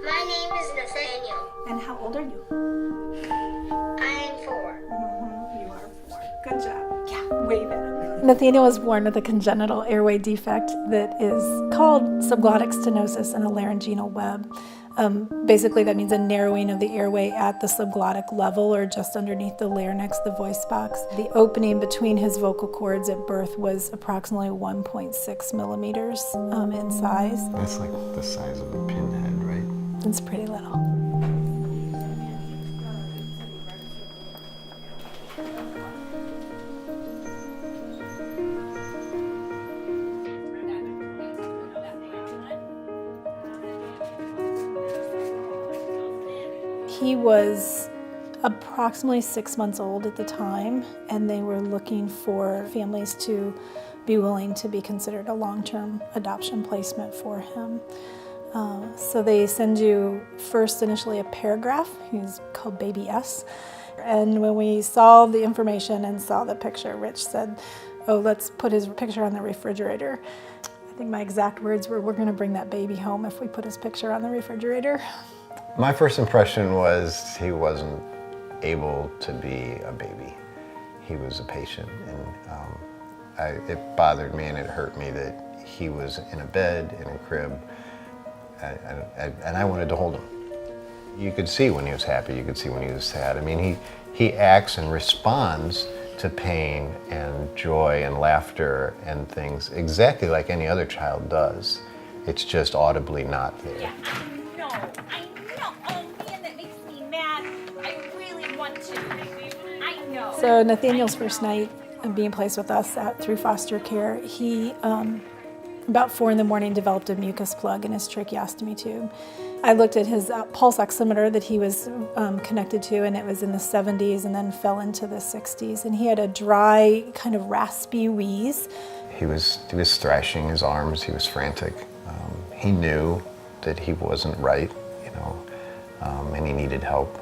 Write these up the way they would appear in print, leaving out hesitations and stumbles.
My name is Nathaniel. And how old are you? I am 4. You are 4. Good job. Yeah, wave at him. Nathaniel was born with a congenital airway defect that is called subglottic stenosis in a laryngeal web. Basically, that means a narrowing of the airway at the subglottic level or just underneath the larynx, the voice box. The opening between his vocal cords at birth was approximately 1.6 millimeters in size. That's like the size of a pinhead, right? It's pretty little. He was approximately 6 months old at the time, and they were looking for families to be willing to be considered a long-term adoption placement for him. So they send you first initially a paragraph. He's called Baby S. And when we saw the information and saw the picture, Rich said, "Oh, let's put his picture on the refrigerator." I think my exact words were, "We're going to bring that baby home if we put his picture on the refrigerator." My first impression was he wasn't able to be a baby. He was a patient, and it bothered me and it hurt me that he was in a bed, in a crib, and I wanted to hold him. You could see when he was happy, you could see when he was sad. I mean, he acts and responds to pain and joy and laughter and things exactly like any other child does. It's just audibly not there. Yeah, I know. Oh man, that makes me mad. I really want to. I know. So Nathaniel's first night of being placed with us through foster care, he, about 4 in the morning, developed a mucus plug in his tracheostomy tube. I looked at his pulse oximeter that he was connected to, and it was in the 70s and then fell into the 60s. And he had a dry, kind of raspy wheeze. He was thrashing his arms, he was frantic. He knew that he wasn't right, you know, and he needed help.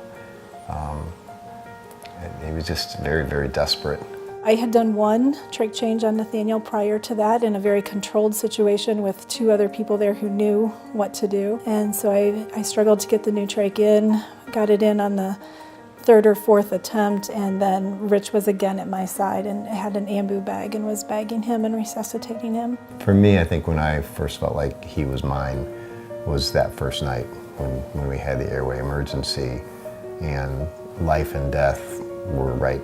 He was just very, very desperate. I had done one trach change on Nathaniel prior to that in a very controlled situation with 2 other people there who knew what to do. And so I struggled to get the new trach in, got it in on the 3rd or 4th attempt, and then Rich was again at my side and had an ambu bag and was bagging him and resuscitating him. For me, I think when I first felt like he was mine was that first night when we had the airway emergency and life and death were right,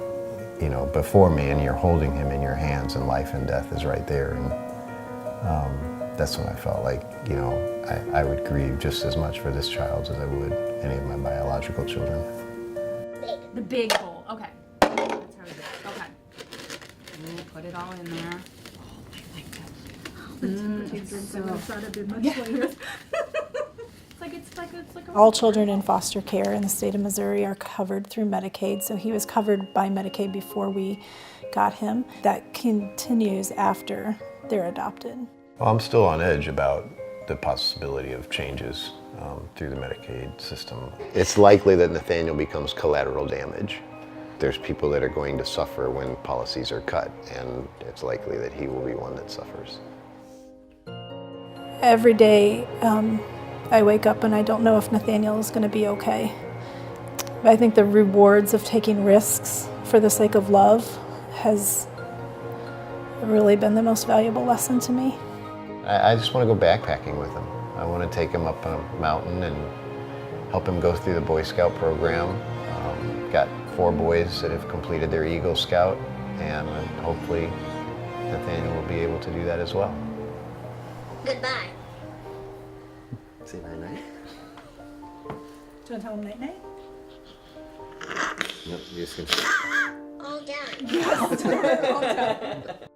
you know, before me, and you're holding him in your hands and life and death is right there. And that's when I felt like, you know, I would grieve just as much for this child as I would any of my biological children. The big bowl. Okay. That's how we do it. Okay. Ooh, put it all in there. Oh, I like that. It's like a All children in foster care in the state of Missouri are covered through Medicaid, so he was covered by Medicaid before we got him. That continues after they're adopted. Well, I'm still on edge about the possibility of changes through the Medicaid system. It's likely that Nathaniel becomes collateral damage. There's people that are going to suffer when policies are cut, and it's likely that he will be one that suffers. Every day I wake up and I don't know if Nathaniel is going to be okay. I think the rewards of taking risks for the sake of love has really been the most valuable lesson to me. I just want to go backpacking with him. I want to take him up a mountain and help him go through the Boy Scout program. Got 4 boys that have completed their Eagle Scout, and hopefully Nathaniel will be able to do that as well. Goodbye. Say night-night. Do you want to tell him night-night? Nope, you're just gonna... All done. All done.